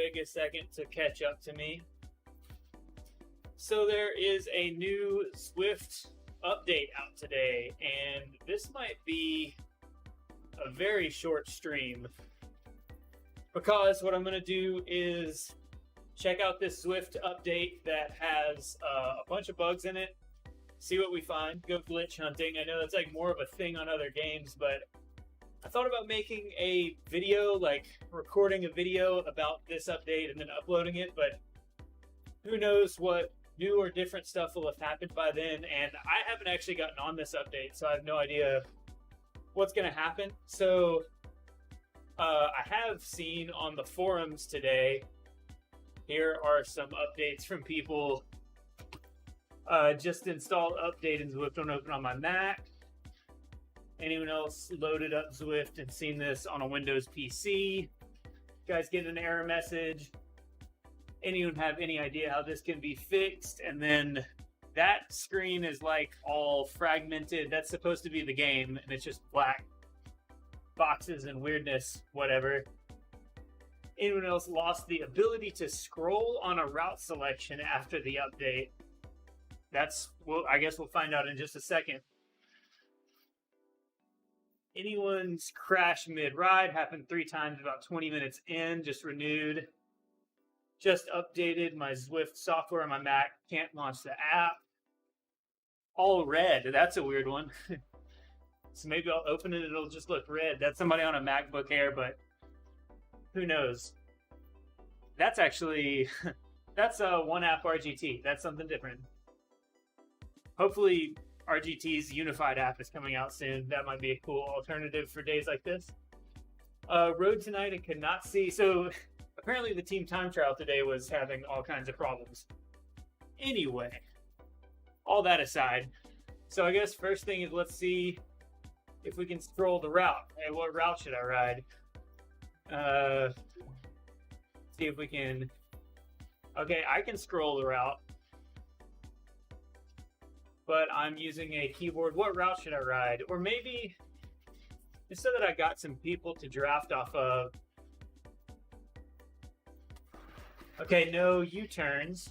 rig a second to catch up to me. So there is a new Zwift update out today, and this might be a very short stream because what I'm going to do is check out this Zwift update that has a bunch of bugs in it, see what we find, go glitch hunting. I know that's like more of a thing on other games, but I thought about making a video, like recording a video about this update and then uploading it, but who knows what new or different stuff will have happened by then, and I haven't actually gotten on this update, so I have no idea what's going to happen. So I have seen on the forums today, here are some updates from people. Just installed update in Zwift on open on my Mac. Anyone else loaded up Zwift and seen this on a Windows PC? Guys getting an error message? Anyone have any idea how this can be fixed? And then that screen is like all fragmented. That's supposed to be the game, and it's just black boxes and weirdness, whatever. Anyone else lost the ability to scroll on a route selection after the update? Well, I guess we'll find out in just a second. Anyone's crash mid-ride happened 3 times about 20 minutes in, just renewed. Just updated my Zwift software on my Mac, can't launch the app. All red, that's a weird one. So maybe I'll open it and it'll just look red. That's somebody on a MacBook Air, but who knows? That's actually, that's a one app RGT. That's something different. Hopefully RGT's unified app is coming out soon. That might be a cool alternative for days like this. Rode tonight and could not see. So apparently the team time trial today was having all kinds of problems. Anyway, all that aside. So I guess first thing is let's see if we can scroll the route. Hey, what route should I ride? See if we can. Okay, I can scroll the route, but I'm using a keyboard. What route should I ride? Or maybe, just so that I got some people to draft off of. Okay, no U-turns.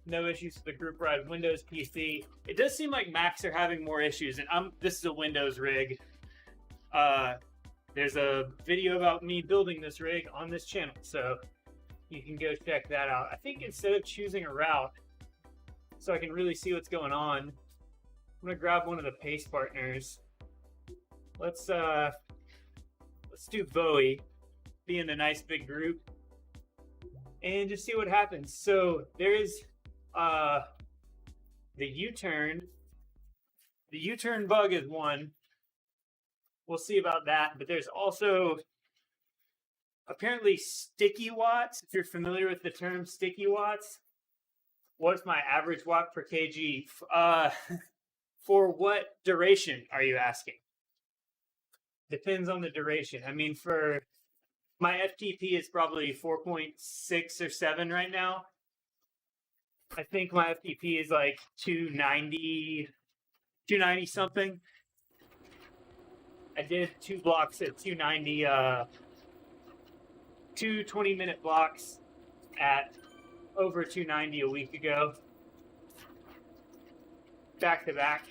No issues with the group ride. Windows PC. It does seem like Macs are having more issues, and this is a Windows rig. There's a video about me building this rig on this channel, so you can go check that out. I think instead of choosing a route, so I can really see what's going on, I'm gonna grab one of the pace partners. Let's do Bowie, be in a nice big group, and just see what happens. So there is the U-turn. The U-turn bug is one. We'll see about that. But there's also apparently sticky watts. If you're familiar with the term sticky watts, what's my average watt per kg? For what duration are you asking? Depends on the duration. I mean, for my FTP is probably 4.6 or 7 right now. I think my FTP is like 290 something. I did 2 blocks at 290, 2 20-minute blocks at over 290 a week ago. Back to back.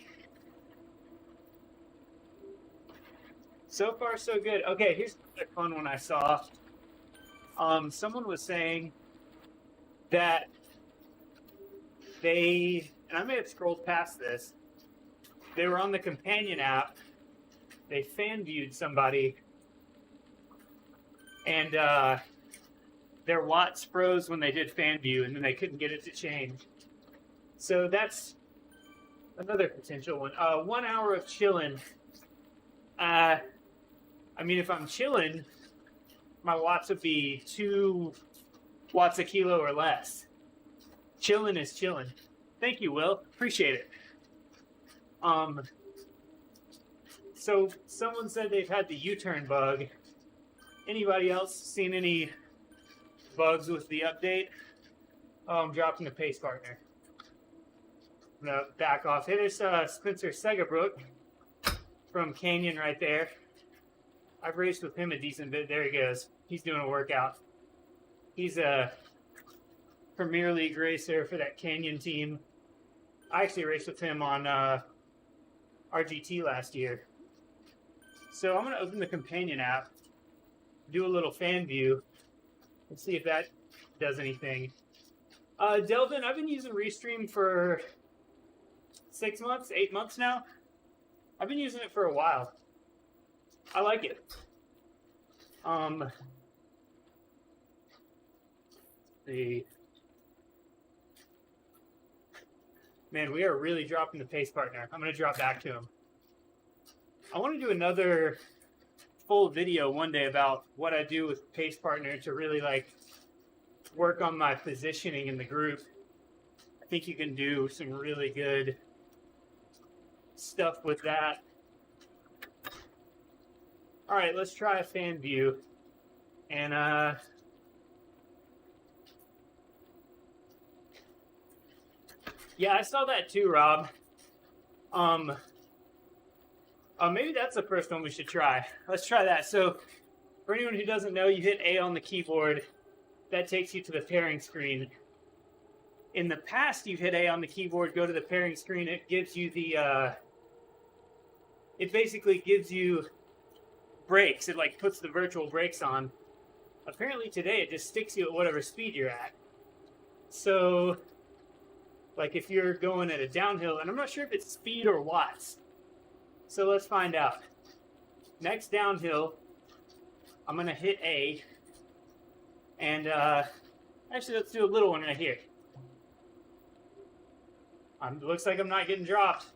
So far, so good. Okay, here's a fun one I saw. Someone was saying that and I may have scrolled past this, they were on the companion app, they fan viewed somebody, and their watts froze when they did fan view, and then they couldn't get it to change. So that's another potential one. 1 hour of chilling. I mean, if I'm chilling, my watts would be 2 watts a kilo or less. Chilling is chilling. Thank you, Will. Appreciate it. So someone said they've had the U-turn bug. Anybody else seen any bugs with the update? Oh, I'm dropping the pace partner. I'm gonna back off. Hey, there's Spencer Segabrook from Canyon right there. I've raced with him a decent bit. There he goes. He's doing a workout. He's a Premier League racer for that Canyon team. I actually raced with him on RGT last year. So I'm going to open the companion app, do a little fan view, and see if that does anything. Delvin, I've been using Restream for 6 months, 8 months now. I've been using it for a while. I like it. Man, we are really dropping the pace partner. I'm going to drop back to him. I want to do another full video one day about what I do with pace partner to really like work on my positioning in the group. I think you can do some really good stuff with that. All right, let's try a fan view. And yeah, I saw that too, Rob. Maybe that's the first one we should try. Let's try that. So, for anyone who doesn't know, you hit A on the keyboard. That takes you to the pairing screen. In the past, you've hit A on the keyboard, go to the pairing screen. It gives you the, it basically gives you brakes. It like puts the virtual brakes on. Apparently today, it just sticks you at whatever speed you're at. So, like if you're going at a downhill, and I'm not sure if it's speed or watts. So let's find out. Next downhill, I'm going to hit A. And actually, let's do a little one right here. Looks like I'm not getting dropped.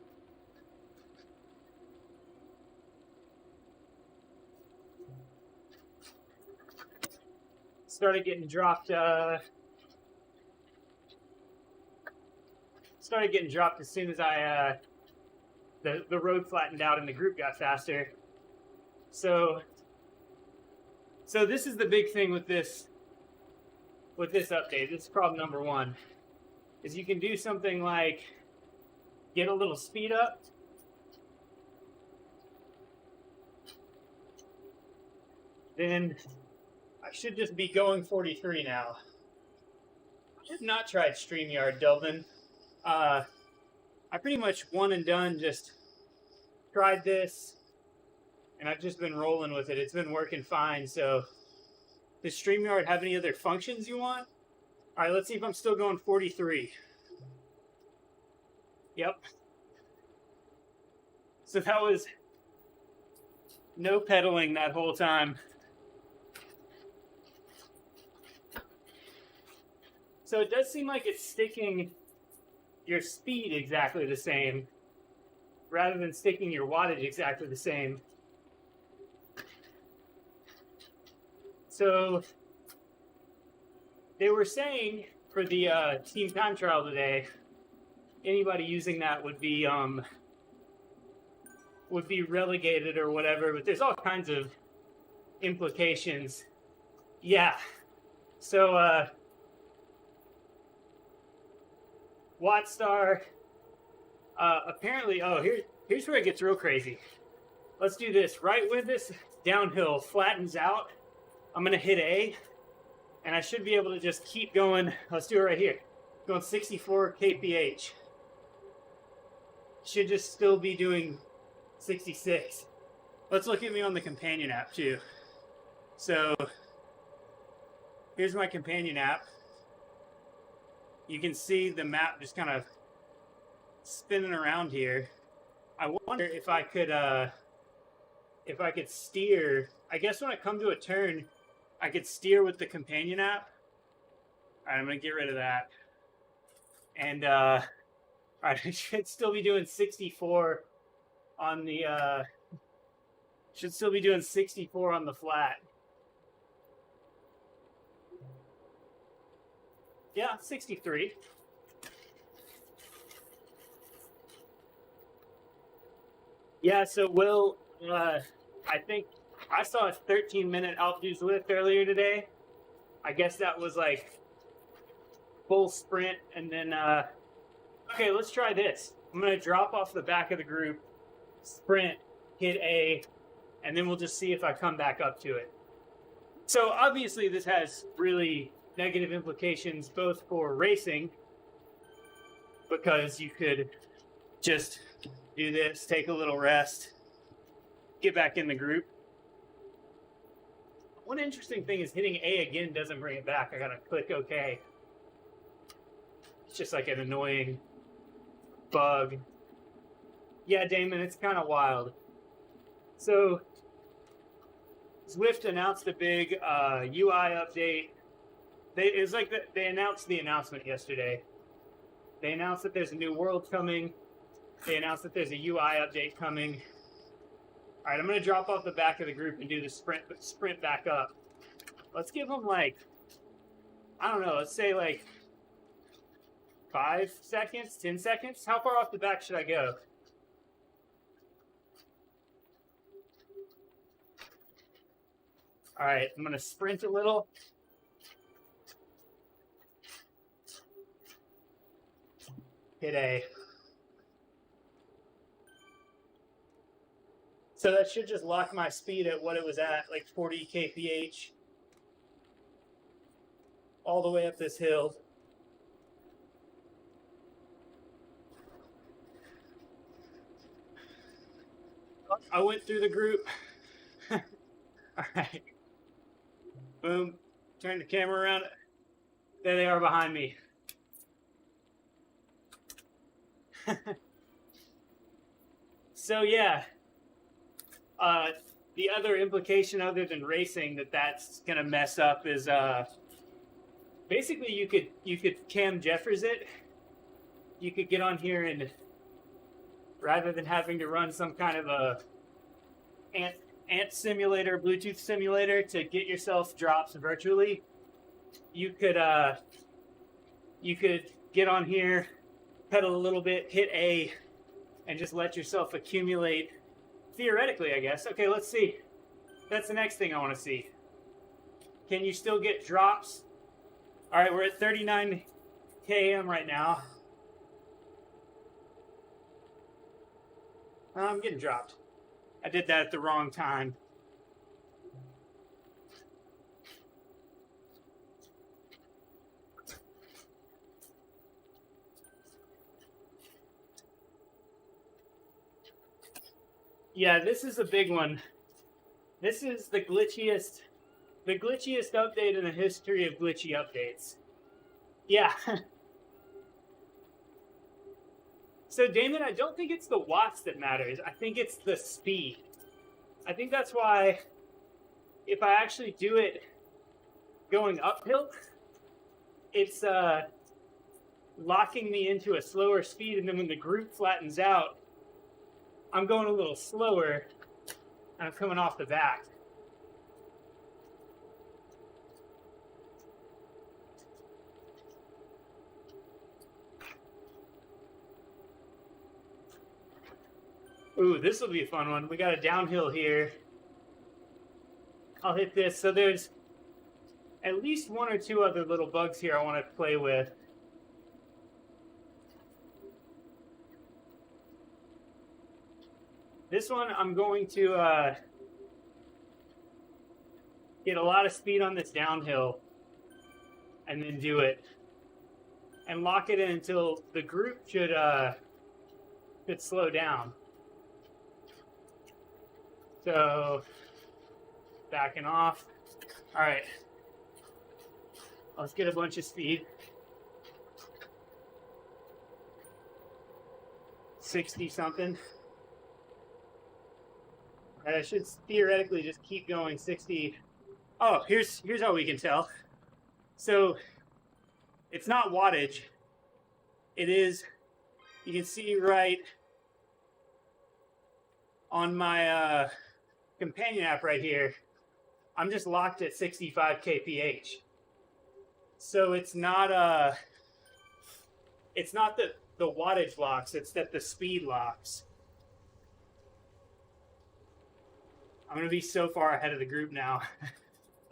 Started getting dropped. Started getting dropped as soon as I the road flattened out and the group got faster. So this is the big thing with this update. This is problem number one, is you can do something like get a little speed up. Then I should just be going 43 now. I have not tried StreamYard, Delvin. I pretty much one and done, just tried this, and I've just been rolling with it. It's been working fine, so does StreamYard have any other functions you want? All right, let's see if I'm still going 43. Yep. So that was no pedaling that whole time. So it does seem like it's sticking your speed exactly the same, rather than sticking your wattage exactly the same. So they were saying for the team time trial today, anybody using that would be relegated or whatever, but there's all kinds of implications. Yeah. So Wattstar, apparently, oh, here's where it gets real crazy. Let's do this. Right when this downhill flattens out, I'm going to hit A, and I should be able to just keep going. Let's do it right here. Going 64 kph. Should just still be doing 66. Let's look at me on the companion app, too. So, here's my companion app. You can see the map just kind of spinning around here. I wonder if I could steer. I guess when I come to a turn, I could steer with the companion app. All right, I'm gonna get rid of that. And all right, I should still be doing 64 on the. Should still be doing 64 on the flat. Yeah, 63. Yeah, so Will, I think I saw a 13-minute altitude Zwift earlier today. I guess that was like full sprint, and then, okay, let's try this. I'm going to drop off the back of the group, sprint, hit A, and then we'll just see if I come back up to it. So obviously this has really negative implications both for racing, because you could just do this, take a little rest, get back in the group. One interesting thing is hitting A again doesn't bring it back. I gotta click OK. It's just like an annoying bug. Yeah, Damon, it's kind of wild. So, Zwift announced a big UI update. They announced the announcement yesterday. They announced that there's a new world coming. They announced that there's a UI update coming. All right, I'm going to drop off the back of the group and do the sprint back up. Let's give them like, I don't know, let's say like 5 seconds, 10 seconds. How far off the back should I go? All right, I'm going to sprint a little. Hit A. So that should just lock my speed at what it was at, like 40 kph. All the way up this hill. I went through the group. All right. Boom. Turn the camera around. There they are behind me. So yeah. The other implication other than racing that's going to mess up is basically you could Cam Jeffers it. You could get on here and rather than having to run some kind of a ant simulator, Bluetooth simulator to get yourself drops virtually, you could get on here, pedal a little bit, hit A, and just let yourself accumulate. Theoretically, I guess. Okay, let's see. That's the next thing I want to see. Can you still get drops? All right, we're at 39 km right now. I'm getting dropped. I did that at the wrong time. Yeah, this is a big one. This is the glitchiest update in the history of glitchy updates. Yeah. So Damon, I don't think it's the watts that matters. I think it's the speed. I think that's why if I actually do it going uphill, it's locking me into a slower speed, and then when the group flattens out, I'm going a little slower, and I'm coming off the back. Ooh, this will be a fun one. We got a downhill here. I'll hit this. So there's at least 1 or 2 other little bugs here I want to play with. This one, I'm going to get a lot of speed on this downhill and then do it. And lock it in until the group should slow down. So, backing off. All right. Let's get a bunch of speed. 60 something. And I should theoretically just keep going 60. Oh, here's how we can tell. So it's not wattage. It is, you can see right on my companion app right here, I'm just locked at 65 kph. So it's not the wattage locks, it's that the speed locks. I'm going to be so far ahead of the group now.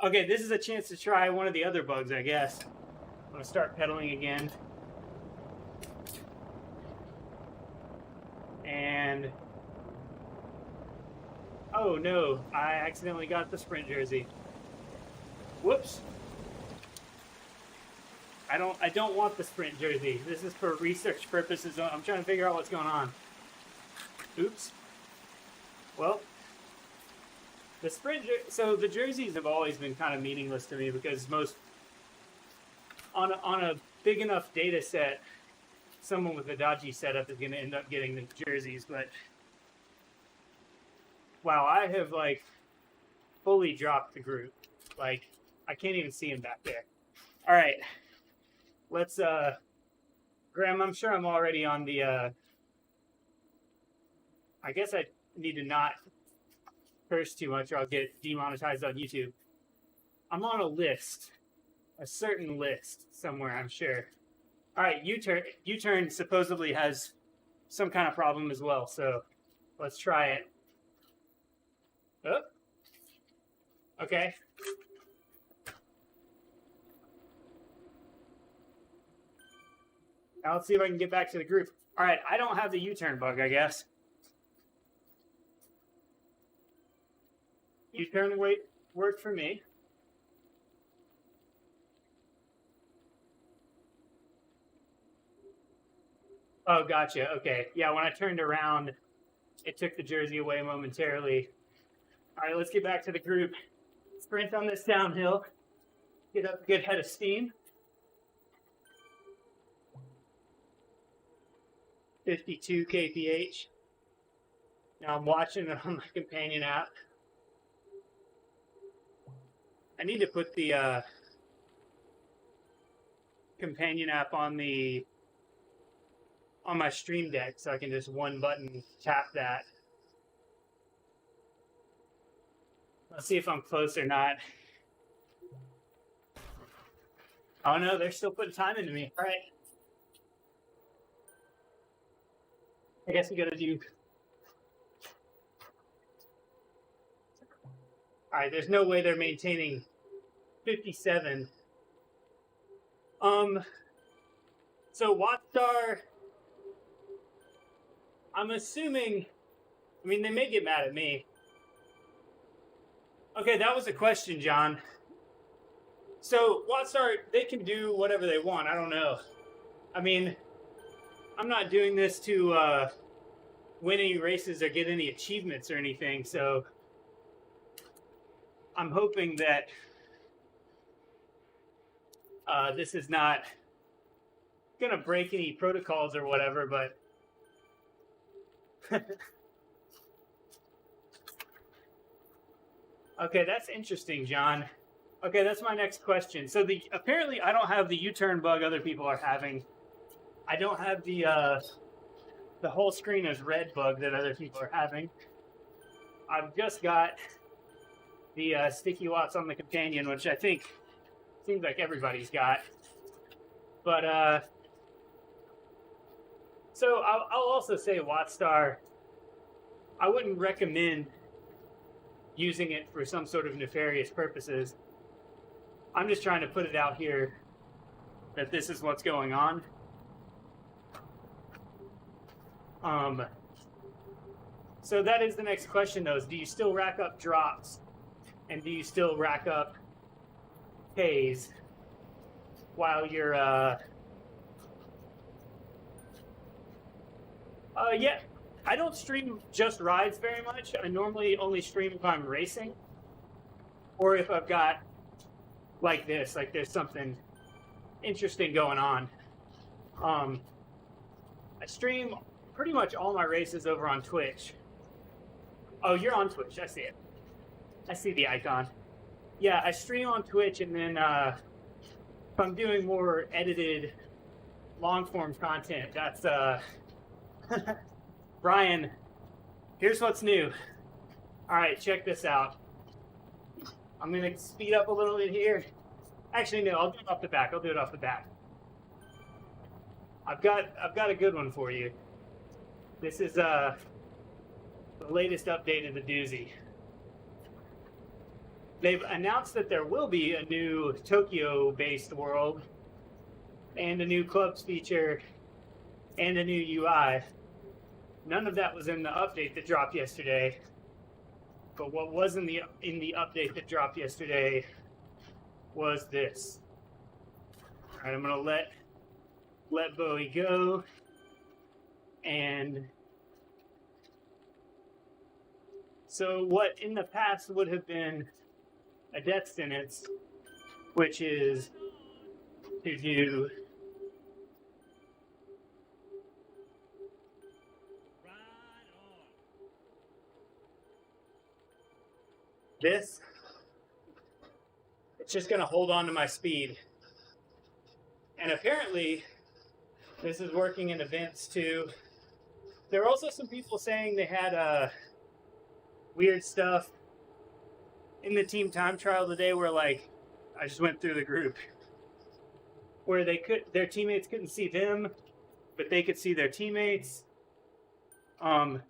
Okay, this is a chance to try one of the other bugs, I guess. I'm going to start pedaling again. And... oh no, I accidentally got the sprint jersey. Whoops. I don't want the sprint jersey. This is for research purposes. I'm trying to figure out what's going on. Oops. Well, the sprint. So the jerseys have always been kind of meaningless to me because most on a big enough data set, someone with a dodgy setup is going to end up getting the jerseys. But wow, I have like fully dropped the group. Like I can't even see him back there. All right. Let's, Graham, I'm sure I'm already on the, I guess I need to not curse too much or I'll get demonetized on YouTube. I'm on a list, a certain list somewhere, I'm sure. All right, U-turn supposedly has some kind of problem as well, so let's try it. Oh. Okay. Now let's see if I can get back to the group. All right, I don't have the U-turn bug, I guess. U-turn worked for me. Oh, gotcha. Okay. Yeah, when I turned around, it took the jersey away momentarily. All right, let's get back to the group. Sprint on this downhill. Get up a good head of steam. 52 kph. Now I'm watching it on my companion app. I need to put the companion app on my Stream Deck so I can just one button tap that. Let's see if I'm close or not. Oh no, they're still putting time into me. All right. I guess we gotta do. All right, there's no way they're maintaining 57. So Wattstar, I'm assuming, I mean, they may get mad at me. Okay, that was a question, John. So Wattstar, they can do whatever they want. I don't know. I mean, I'm not doing this to win any races or get any achievements or anything, so I'm hoping that this is not gonna break any protocols or whatever, but okay, that's interesting, John. Okay, that's my next question. So apparently I don't have the U-turn bug other people are having. I don't have the whole screen is red bug that other people are having. I've just got the sticky watts on the companion, which I think seems like everybody's got. But so I'll also say Wattstar, I wouldn't recommend using it for some sort of nefarious purposes. I'm just trying to put it out here that this is what's going on. So that is the next question, though, is do you still rack up drops and do you still rack up Ks while you're, yeah, I don't stream just rides very much. I normally only stream if I'm racing or if I've got like this, like there's something interesting going on. I stream pretty much all my races over on Twitch. Oh, you're on Twitch. I see it. I see the icon. Yeah, I stream on Twitch, and then if I'm doing more edited, long-form content, that's Brian, here's what's new. All right, check this out. I'm gonna speed up a little bit here. Actually, no, I'll do it off the back. I've got a good one for you. This is the latest update of the doozy. They've announced that there will be a new Tokyo-based world and a new clubs feature and a new UI. None of that was in the update that dropped yesterday. But what was in the update that dropped yesterday was this. All right, I'm gonna let Bowie go, and so what in the past would have been a death sentence, which is to do this. It's just gonna hold on to my speed. And apparently, this is working in events too. There were also some people saying they had weird stuff in the team time trial today where, like, I just went through the group where their teammates couldn't see them, but they could see their teammates. I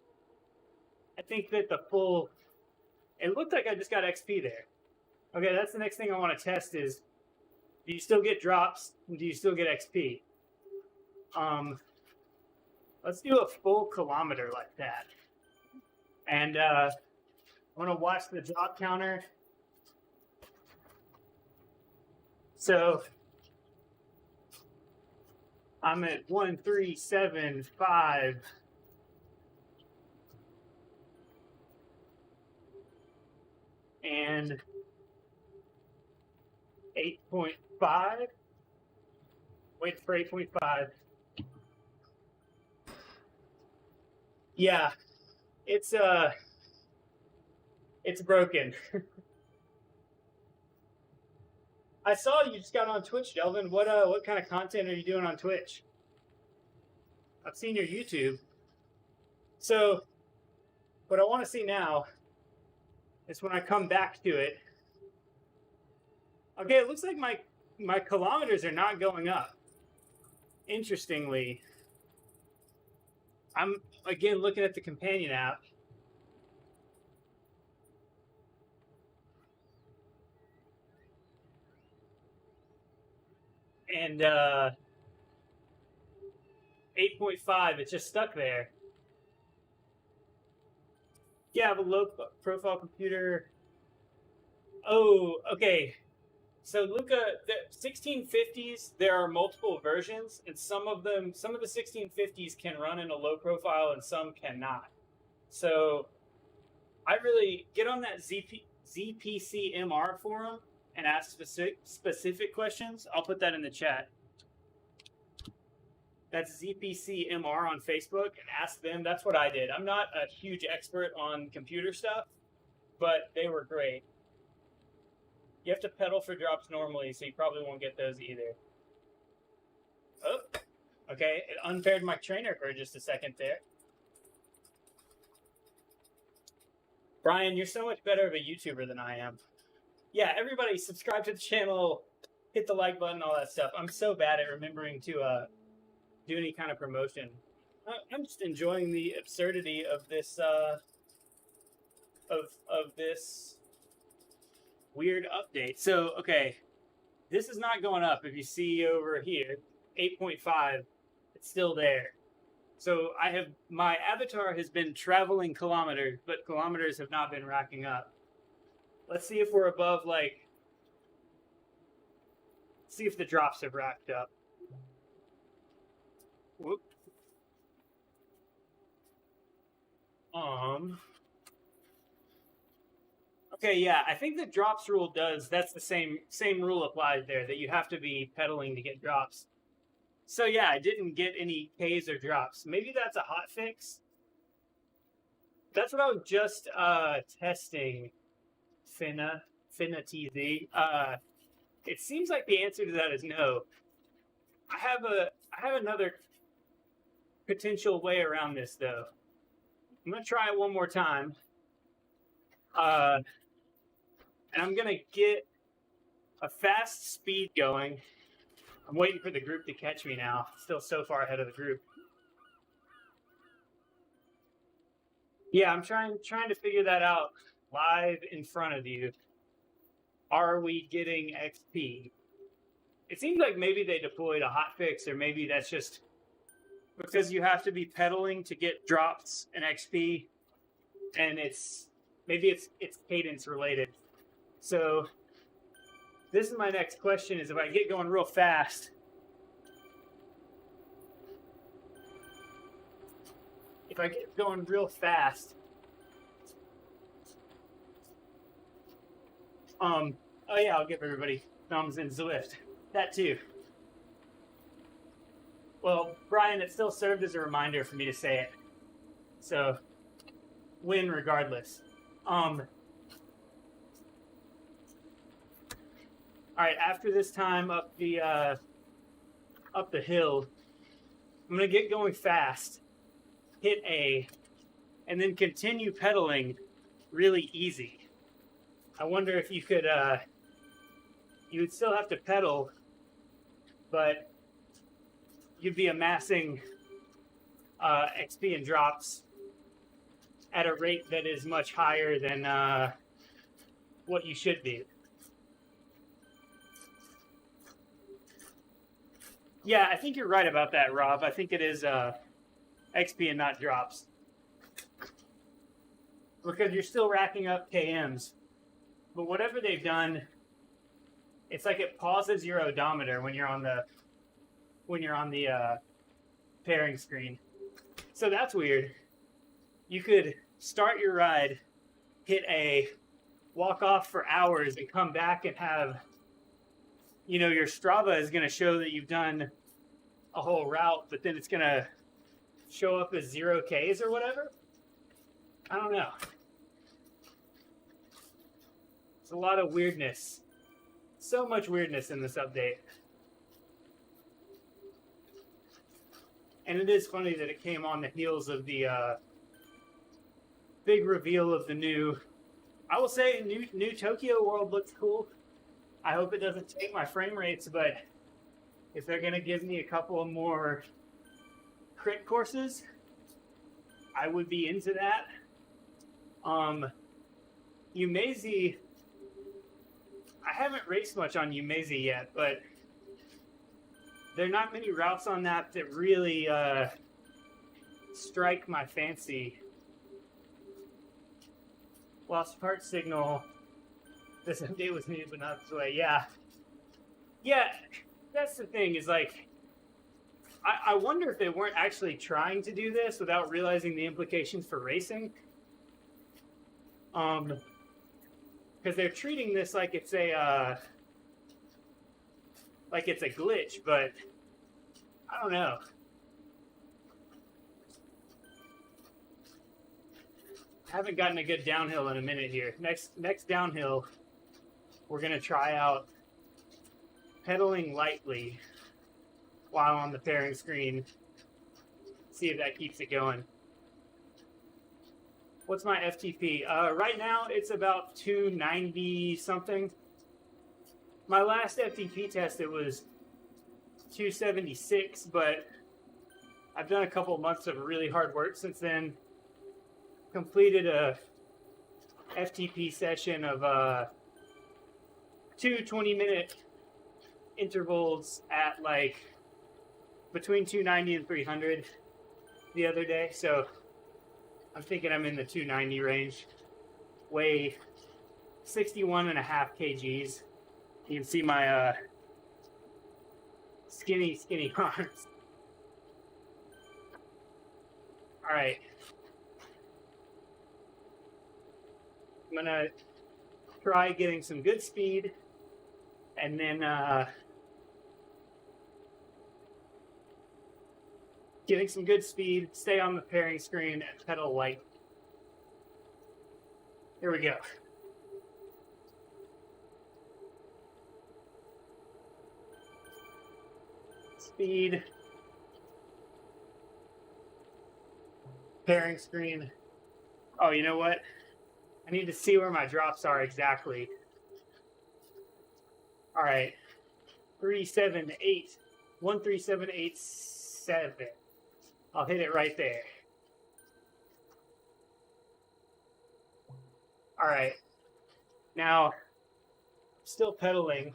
think that it looked like I just got XP there. Okay, that's the next thing I want to test is, do you still get drops? And do you still get XP? Let's do a full kilometer like that. And I want to watch the drop counter. So I'm at 1,375. And 8.5. Wait for 8.5. Yeah, it's broken. I saw you just got on Twitch, Delvin. What kind of content are you doing on Twitch? I've seen your YouTube. So what I want to see now is when I come back to it. Okay, it looks like my kilometers are not going up. Interestingly, I'm again looking at the companion app. And 8.5, it's just stuck there. Yeah, I have a low profile computer. Oh, okay. So Luca, the 1650s, there are multiple versions, and some of the 1650s can run in a low profile and some cannot. So I really get on that ZPCMR forum and ask specific questions. I'll put that in the chat. That's ZPCMR on Facebook, and ask them. That's what I did. I'm not a huge expert on computer stuff, but they were great. You have to pedal for drops normally, so you probably won't get those either. Oh, okay. It unpaired my trainer for just a second there. Brian, you're so much better of a YouTuber than I am. Yeah, everybody subscribe to the channel, hit the like button, all that stuff. I'm so bad at remembering to do any kind of promotion. I'm just enjoying the absurdity of this of this weird update. So, okay, this is not going up. If you see over here, 8.5, it's still there. So my avatar has been traveling kilometers, but kilometers have not been racking up. Let's see if we're above, like, see if the drops have racked up. Whoop. Okay, yeah, I think the drops rule that's the same rule applies there, that you have to be pedaling to get drops. So yeah, I didn't get any Ks or drops. Maybe that's a hot fix. That's what I was just testing. Finna TZ. It seems like the answer to that is no. I have another potential way around this though. I'm gonna try it one more time. And I'm gonna get a fast speed going. I'm waiting for the group to catch me now. Still so far ahead of the group. Yeah, I'm trying to figure that out live in front of you. Are we getting XP? It seems like maybe they deployed a hotfix, or maybe that's just because you have to be pedaling to get drops and XP, and maybe it's cadence related. So this is my next question: is if I get going real fast, if I get going real fast, oh yeah, I'll give everybody thumbs in Zwift. That too. Well, Brian, it still served as a reminder for me to say it. So, win regardless. All right, after this time up the hill, I'm gonna get going fast, hit A, and then continue pedaling really easy. I wonder if you could, you would still have to pedal, but you'd be amassing XP and drops at a rate that is much higher than what you should be. Yeah, I think you're right about that, Rob. I think it is XP and not drops. Because you're still racking up KMs. But whatever they've done, it's like it pauses your odometer when you're on the pairing screen. So that's weird. You could start your ride, hit A, walk off for hours, and come back and have, you know, your Strava is going to show that you've done a whole route, but then it's going to show up as 0Ks or whatever. I don't know. It's a lot of weirdness. So much weirdness in this update. And it is funny that it came on the heels of the big reveal of the new, I will say, new Tokyo World looks cool. I hope it doesn't take my frame rates, but if they're going to give me a couple of more crit courses, I would be into that. Umezi, I haven't raced much on Umezi yet, but there are not many routes on that that really strike my fancy. Lost part signal. This update was needed, but not this way. Yeah. Yeah, that's the thing, is like, I wonder if they weren't actually trying to do this without realizing the implications for racing. Because they're treating this like it's a glitch, but I don't know. I haven't gotten a good downhill in a minute here. Next downhill, we're gonna try out pedaling lightly while on the pairing screen. See if that keeps it going. What's my FTP? Right now it's about 290 something. My last FTP test, it was 276, but I've done a couple months of really hard work since then. Completed a FTP session of 2 20-minute intervals at like between 290 and 300 the other day, so I'm thinking I'm in the 290 range. Weigh 61.5 kgs. You can see my skinny arms. All right. I'm gonna try getting some good speed, and then getting some good speed, stay on the pairing screen, and pedal light. Here we go. Speed, pairing screen. Oh, you know what? I need to see where my drops are exactly. All right, 378, 13787. I'll hit it right there. All right, now still pedaling,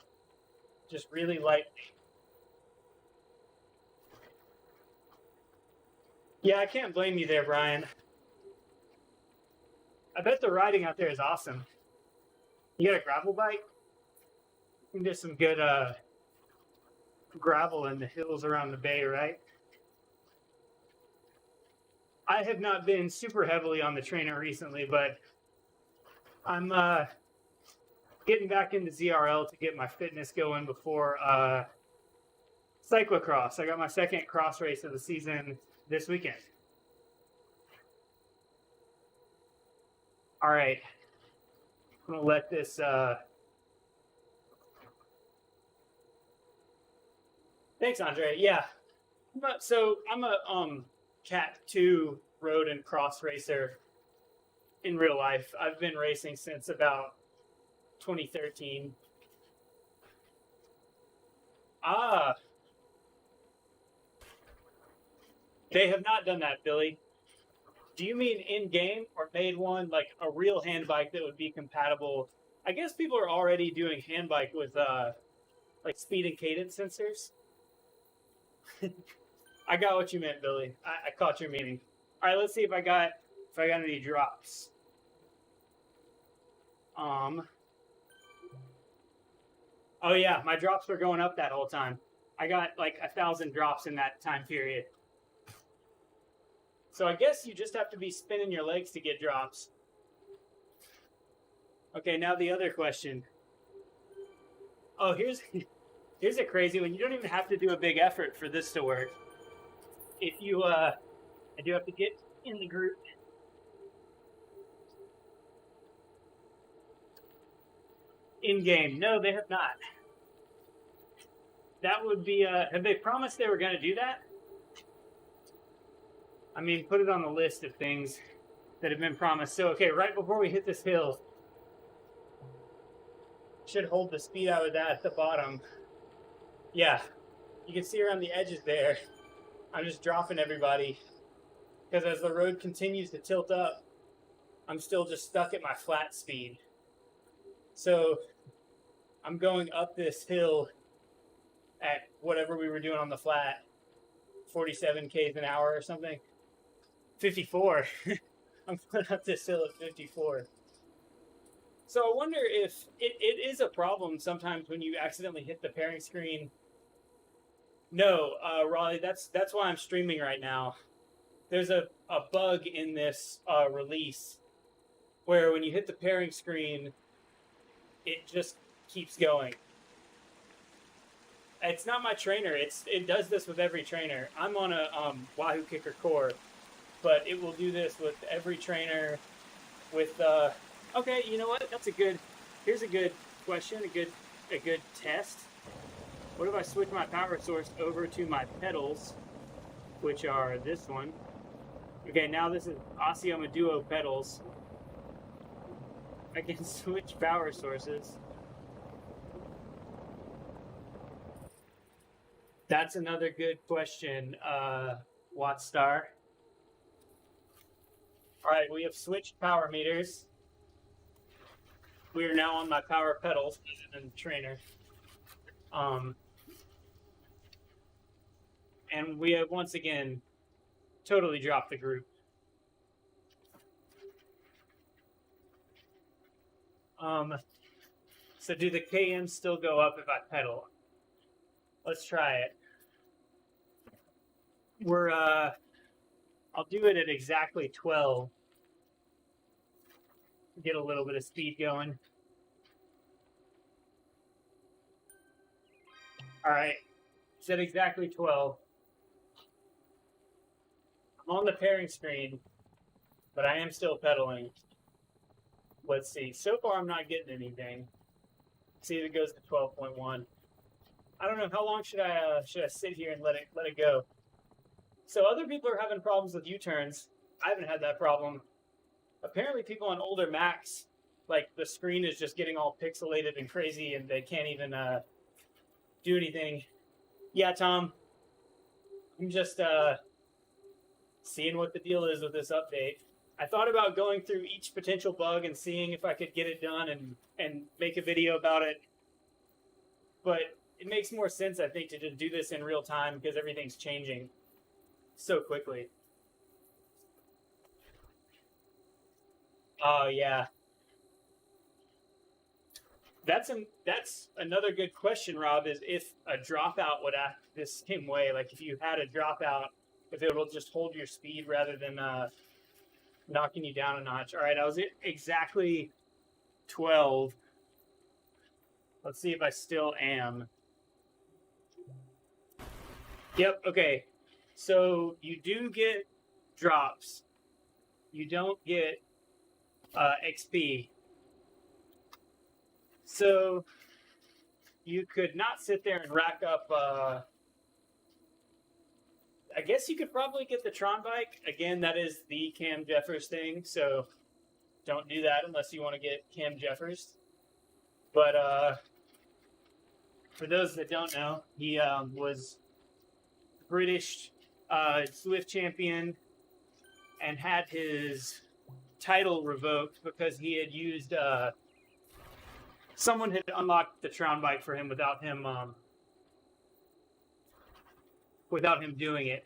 just really lightly. Yeah, I can't blame you there, Brian. I bet the riding out there is awesome. You got a gravel bike? You can do some good gravel in the hills around the bay, right? I have not been super heavily on the trainer recently, but I'm getting back into ZRL to get my fitness going before cyclocross. I got my second cross race of the season this weekend. All right, I'm gonna let this. Thanks, Andre. Yeah, I'm a Cat 2 road and cross racer in real life. I've been racing since about 2013. Ah, they have not done that, Billy. Do you mean in-game or made one, like a real hand bike that would be compatible? I guess people are already doing hand bike with like speed and cadence sensors. I got what you meant, Billy. I caught your meaning. All right, let's see if I got any drops. Oh yeah, my drops were going up that whole time. I got like 1,000 drops in that time period. So I guess you just have to be spinning your legs to get drops. Okay, now the other question. Oh, here's a crazy one. You don't even have to do a big effort for this to work. If you, I do have to get in the group. In-game. No, they have not. That would be, have they promised they were going to do that? I mean, put it on the list of things that have been promised. So, okay, right before we hit this hill, should hold the speed out of that at the bottom. Yeah, you can see around the edges there. I'm just dropping everybody because as the road continues to tilt up, I'm still just stuck at my flat speed. So I'm going up this hill at whatever we were doing on the flat, 47 k's an hour or something. 54. I'm going up this hill at 54. So I wonder if it is a problem sometimes when you accidentally hit the pairing screen. No, Raleigh, that's why I'm streaming right now. There's a bug in this release where when you hit the pairing screen, it just keeps going. It's not my trainer. It does this with every trainer. I'm on a Wahoo Kicker Core, but it will do this with every trainer. With okay, you know what? Here's a good question, a good test. What if I switch my power source over to my pedals, which are this one? Okay, now this is Osceola Duo pedals. I can switch power sources. That's another good question, Wattstar. All right, we have switched power meters. We are now on my power pedals as a trainer. And we have once again totally dropped the group. So do the KMs still go up if I pedal? Let's try it. I'll do it at exactly 12. Get a little bit of speed going. All right, it's at exactly 12. I'm on the pairing screen, but I am still pedaling. Let's see. So far, I'm not getting anything. See if it goes to 12.1. I don't know how long should I sit here and let it go. So other people are having problems with U-turns. I haven't had that problem. Apparently, people on older Macs, like the screen is just getting all pixelated and crazy, and they can't even do anything. Yeah, Tom. I'm just seeing what the deal is with this update. I thought about going through each potential bug and seeing if I could get it done and make a video about it. But it makes more sense, I think, to just do this in real time because everything's changing so quickly. Oh, yeah. That's another good question, Rob, is if a dropout would act this same way. Like if you had a dropout if it'll just hold your speed rather than knocking you down a notch. All right, I was at exactly 12. Let's see if I still am. Yep, okay. So you do get drops. You don't get XP. So you could not sit there and rack up... I guess you could probably get the Tron bike. Again, that is the Cam Jeffers thing, so don't do that unless you want to get Cam Jeffers. But for those that don't know, he was British Zwift champion and had his title revoked because he had used someone had unlocked the Tron bike for him without him doing it.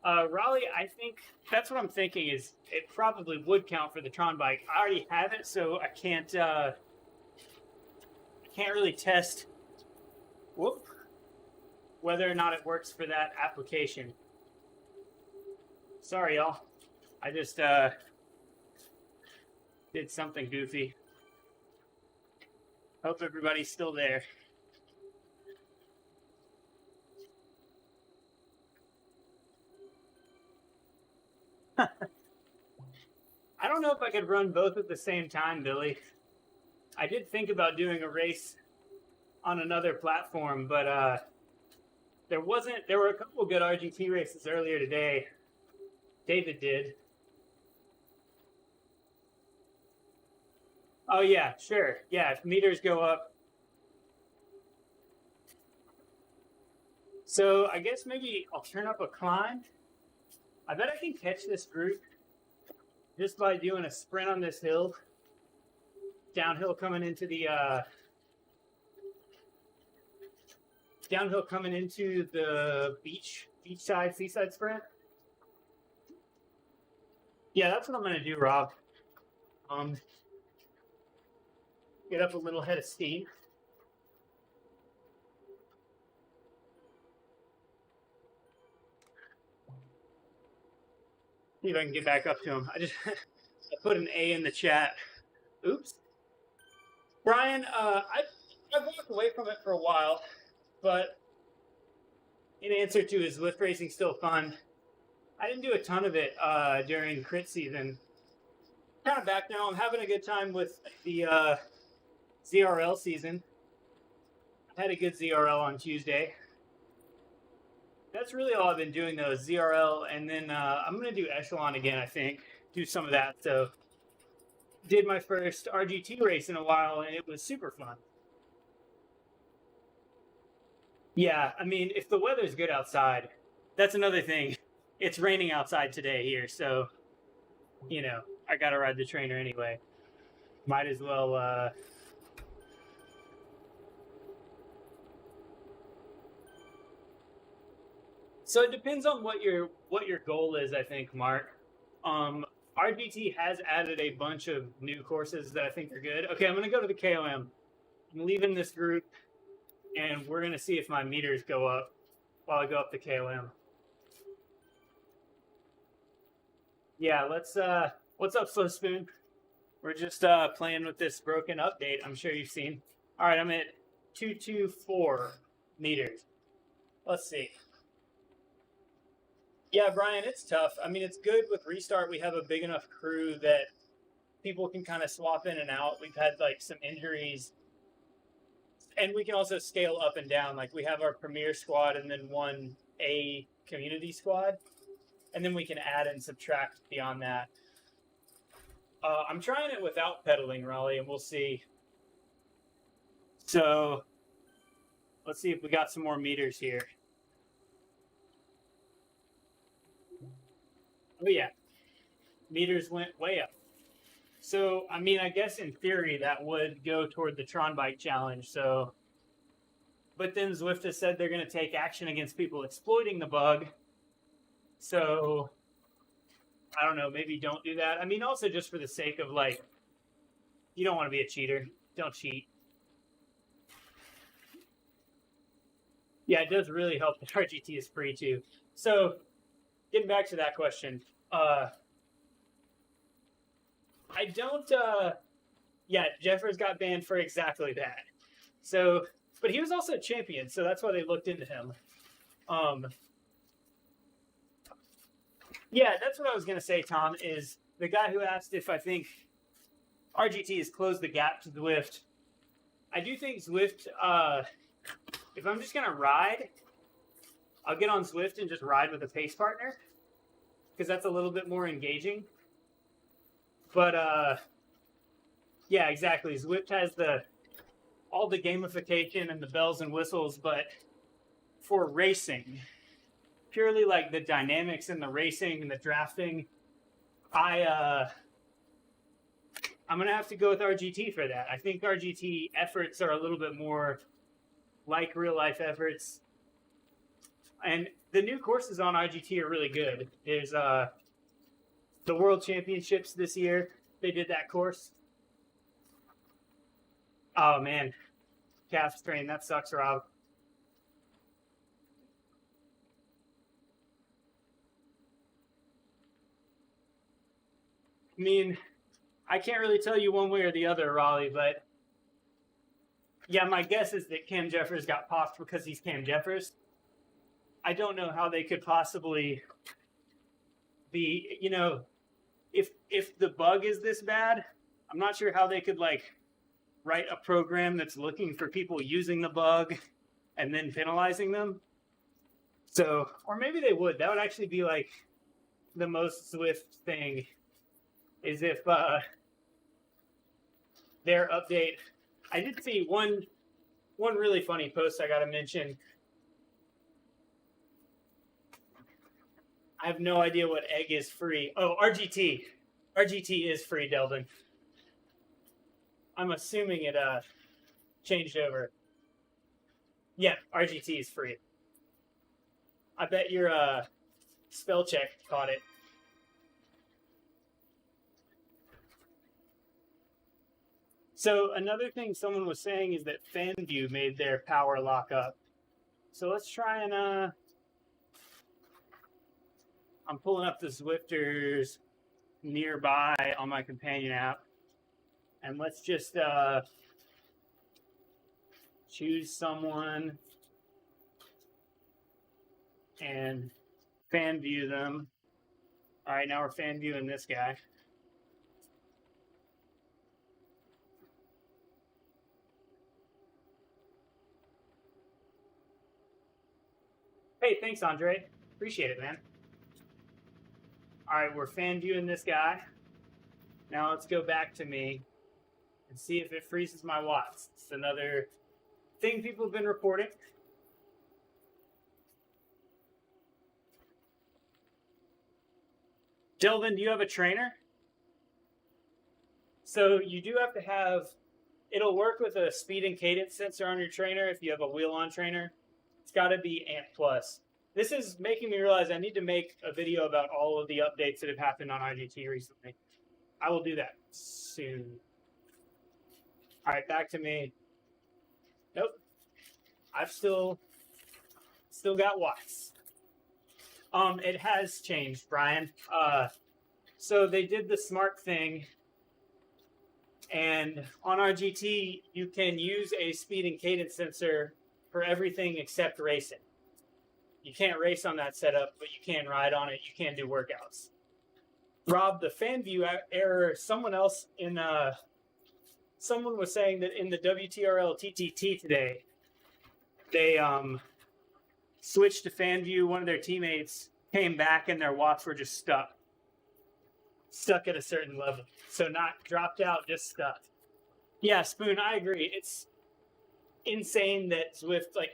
Raleigh, I think that's what I'm thinking is it probably would count for the Tron bike. I already have it, so I can't really test whether or not it works for that application. Sorry, y'all. I just did something goofy. Hope everybody's still there. I don't know if I could run both at the same time, Billy. I did think about doing a race on another platform, but there were a couple of good RGT races earlier today. David did. Oh yeah, sure. Yeah, if meters go up. So I guess maybe I'll turn up a climb. I bet I can catch this group just by doing a sprint on this hill. Downhill coming into the beachside, seaside sprint. Yeah, that's what I'm gonna do, Rob. Get up a little head of steam. See if I can get back up to him. I put an A in the chat. Oops. Brian, I've walked away from it for a while, but in answer to is Zwift racing still fun? I didn't do a ton of it during crit season. Kind of back now. I'm having a good time with the ZRL season. I had a good ZRL on Tuesday. That's really all I've been doing though, is ZRL, and then I'm going to do Echelon again, I think. Do some of that. So, did my first RGT race in a while, and it was super fun. Yeah, I mean, if the weather's good outside, that's another thing. It's raining outside today here, so, you know, I got to ride the trainer anyway. Might as well... So it depends on what your goal is, I think, Mark. RGT has added a bunch of new courses that I think are good. Okay, I'm going to go to the KOM. I'm leaving this group, and we're going to see if my meters go up while I go up the KOM. Yeah, let's... what's up, Slow Spoon? We're just playing with this broken update I'm sure you've seen. All right, I'm at 224 meters. Let's see. Yeah, Brian, it's tough. I mean, it's good with Restart. We have a big enough crew that people can kind of swap in and out. We've had, like, some injuries. And we can also scale up and down. Like, we have our Premier squad and then one A community squad. And then we can add and subtract beyond that. I'm trying it without pedaling, Raleigh, and we'll see. So, let's see if we got some more meters here. Oh, yeah. Meters went way up. So, I mean, I guess in theory that would go toward the Tron Bike Challenge. So, but then Zwift has said they're going to take action against people exploiting the bug. So, I don't know. Maybe don't do that. I mean, also just for the sake of, like, you don't want to be a cheater. Don't cheat. Yeah, it does really help that RGT is free too. So, getting back to that question, I don't. Yeah, Jeffers got banned for exactly that. So, but he was also a champion, so that's why they looked into him. Yeah, that's what I was gonna say. Tom is the guy who asked if I think RGT has closed the gap to Zwift. I do think Zwift. If I'm just gonna ride, I'll get on Zwift and just ride with a pace partner because that's a little bit more engaging. But yeah, exactly. Zwift has all the gamification and the bells and whistles, but for racing, purely like the dynamics and the racing and the drafting, I'm gonna have to go with RGT for that. I think RGT efforts are a little bit more like real life efforts, and the new courses on RGT are really good. There's the World Championships this year. They did that course. Oh man, calf strain. That sucks, Rob. I mean, I can't really tell you one way or the other, Raleigh, but yeah, my guess is that Cam Jeffers got popped because he's Cam Jeffers. I don't know how they could possibly be, if the bug is this bad, I'm not sure how they could like write a program that's looking for people using the bug and then penalizing them. So, or maybe they would. That would actually be like the most Zwift thing, is if their update. I did see one really funny post I got to mention. I have no idea what egg is free. Oh, RGT. RGT is free, Delvin. I'm assuming it changed over. Yeah, RGT is free. I bet your spell check caught it. So another thing someone was saying is that FanView made their power lock up. So let's try and I'm pulling up the Zwifters nearby on my companion app. And let's just choose someone and fan view them. All right, now we're fan viewing this guy. Hey, thanks, Andre. Appreciate it, man. All right, we're fan viewing this guy. Now let's go back to me and see if it freezes my watts. It's another thing people have been reporting. Delvin, do you have a trainer? So you do have to have, it'll work with a speed and cadence sensor on your trainer if you have a wheel-on trainer. It's got to be Ant Plus. This is making me realize I need to make a video about all of the updates that have happened on IGT recently. I will do that soon. All right, back to me. Nope. I've still got watts. It has changed, Brian. So they did the smart thing, and on RGT, you can use a speed and cadence sensor for everything except racing. You can't race on that setup, but you can ride on it. You can do workouts. Rob, the fan view error, someone was saying that in the WTRL TTT today, they switched to fan view. One of their teammates came back and their watts were just stuck at a certain level. So not dropped out, just stuck. Yeah, Spoon, I agree. It's insane that Zwift, like,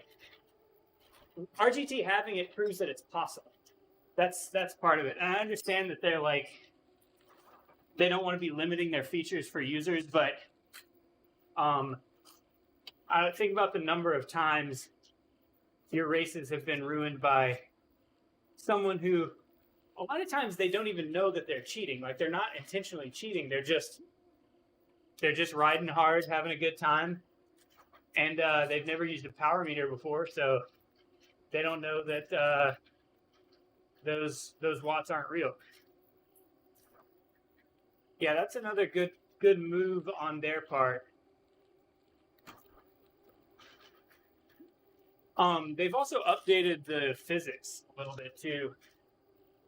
RGT having it proves that it's possible. That's part of it. And I understand that they're like, they don't want to be limiting their features for users, but I think about the number of times your races have been ruined by someone who, a lot of times they don't even know that they're cheating. Like, they're not intentionally cheating. They're just riding hard, having a good time. And they've never used a power meter before, so They don't know that those watts aren't real. Yeah, that's another good move on their part. They've also updated the physics a little bit too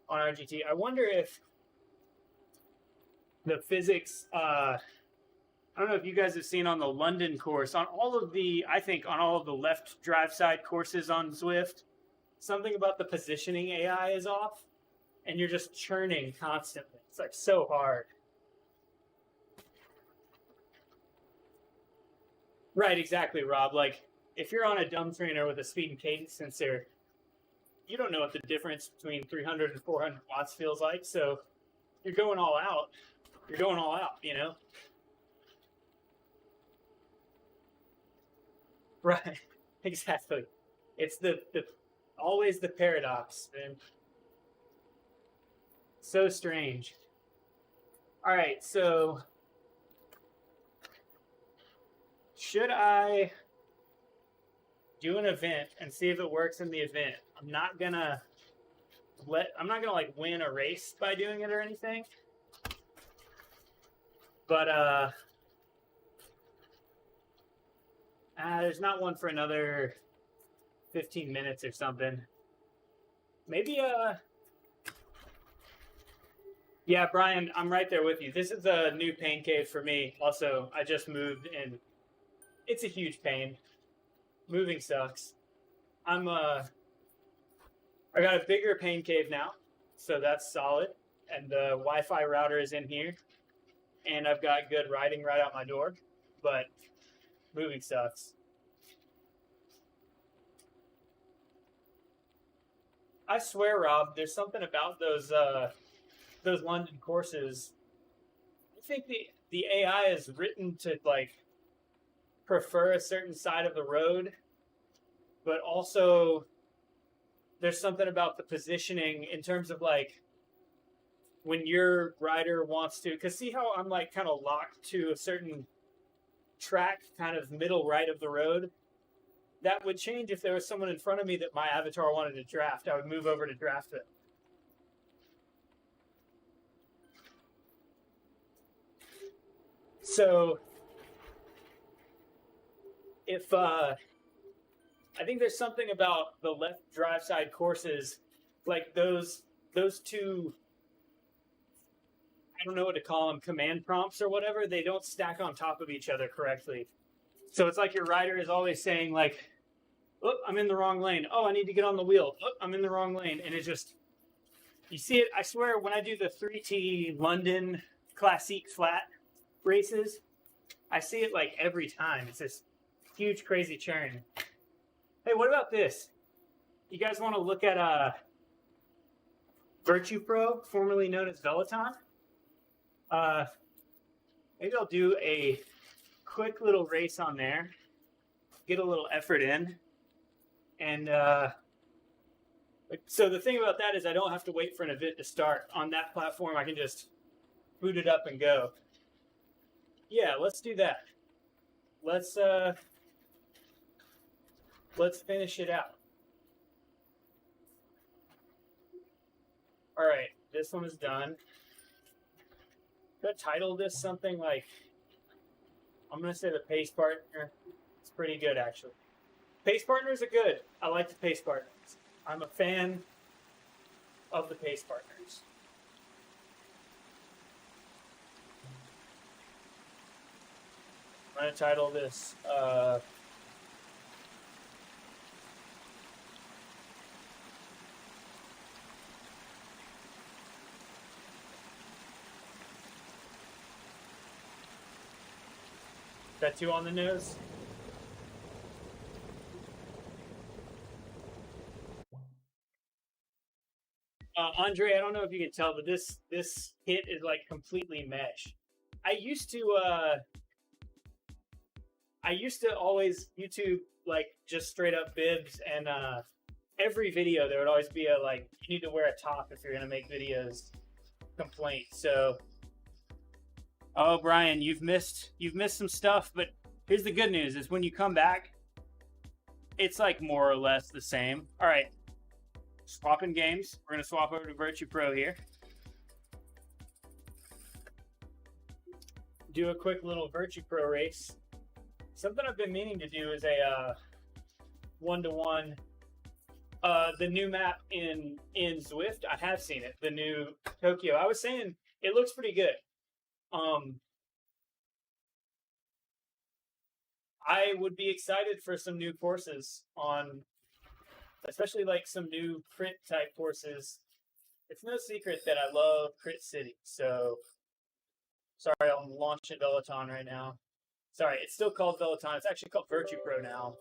on RGT. I wonder if the physics, I don't know if you guys have seen on the London course, on all of the left drive side courses on Zwift, something about the positioning AI is off, and you're just churning constantly. It's like so hard. Right, exactly, Rob. Like, if you're on a dumb trainer with a speed and cadence sensor, you don't know what the difference between 300 and 400 watts feels like, so you're going all out. You're going all out, you know? Right, exactly. It's the always the paradox, man. So strange. All right, so should I do an event and see if it works in the event? I'm not gonna like win a race by doing it or anything. But there's not one for another 15 minutes or something. Maybe yeah, Brian, I'm right there with you. This is a new pain cave for me. Also, I just moved and it's a huge pain. Moving sucks. I got a bigger pain cave now, so that's solid. And the Wi-Fi router is in here. And I've got good riding right out my door, but moving sucks. I swear, Rob, there's something about those London courses. I think the AI is written to like prefer a certain side of the road, but also there's something about the positioning in terms of like when your rider wants to, because see how I'm like kind of locked to a certain track, kind of middle right of the road? That would change if there was someone in front of me that my avatar wanted to draft. I would move over to draft it. So if I think there's something about the left drive side courses, like those two, I don't know what to call them, command prompts or whatever, they don't stack on top of each other correctly. So it's like your rider is always saying like, oh, I'm in the wrong lane. Oh, I need to get on the wheel. Oh, I'm in the wrong lane. And it just, you see it, I swear, when I do the 3T London Classique flat races, I see it like every time. It's this huge, crazy churn. Hey, what about this? You guys want to look at Virtupro, formerly known as Veloton? Maybe I'll do a quick little race on there, get a little effort in, and so the thing about that is I don't have to wait for an event to start. On that platform, I can just boot it up and go. Yeah, let's do that. Let's finish it out. All right, this one is done. Could I title this something like, I'm going to say the pace partner. It's pretty good, actually. Pace partners are good. I like the pace partners. I'm a fan of the pace partners. I'm going to title this that too on the nose? Andre, I don't know if you can tell, but this hit is like completely mesh. I used to always YouTube like just straight up bibs, and every video there would always be a like, you need to wear a top if you're gonna make videos complaint. So, oh Brian, you've missed some stuff, but here's the good news: is when you come back, it's like more or less the same. All right, swapping games. We're gonna swap over to Virtupro here. Do a quick little Virtupro race. Something I've been meaning to do is a 1-to-1. The new map in Zwift, I have seen it. The new Tokyo. I was saying it looks pretty good. I would be excited for some new courses on, especially like some new crit type courses. It's no secret that I love Crit City. So, sorry, I'm launching Peloton right now. Sorry, it's still called Peloton. It's actually called Virtupro now.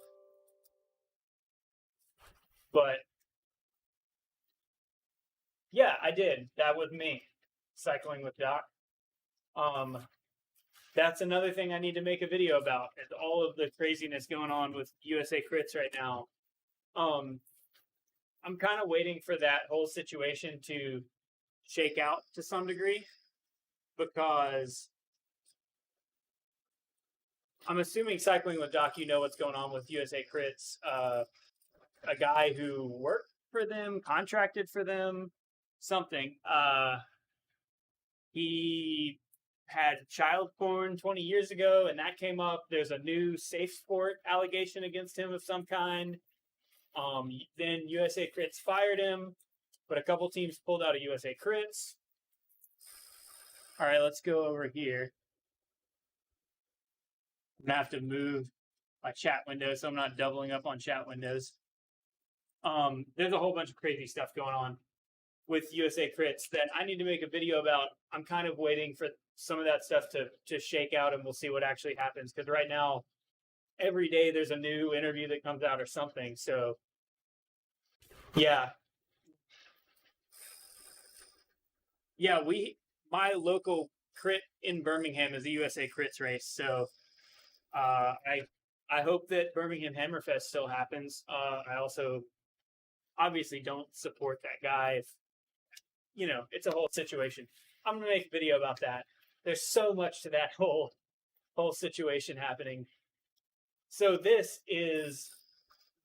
But yeah, I did. That was me, cycling with Doc. That's another thing I need to make a video about, is all of the craziness going on with USA Crits right now. I'm kind of waiting for that whole situation to shake out to some degree, because I'm assuming cycling with Doc, you know what's going on with USA Crits. A guy who worked for them, contracted for them, something. He had child porn 20 years ago, and that came up. There's a new safe sport allegation against him of some kind. Then USA Crits fired him, but a couple teams pulled out of USA Crits. All right, let's go over here. I'm gonna have to move my chat window so I'm not doubling up on chat windows. There's a whole bunch of crazy stuff going on with USA Crits that I need to make a video about. I'm kind of waiting for some of that stuff to shake out, and we'll see what actually happens. Because right now, every day there's a new interview that comes out or something. So, yeah. Yeah, my local crit in Birmingham is a USA Crits race. So, I hope that Birmingham Hammerfest still happens. I also obviously don't support that guy. If, it's a whole situation. I'm gonna make a video about that. There's so much to that whole situation happening. So this is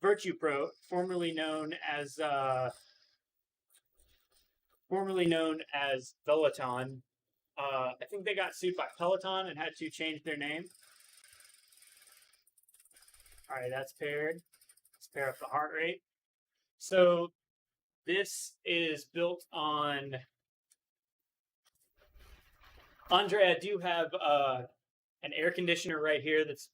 Virtupro, formerly known as Peloton. I think they got sued by Peloton and had to change their name. All right, that's paired. Let's pair up the heart rate. So this is built on, Andre, I do have an air conditioner right here that's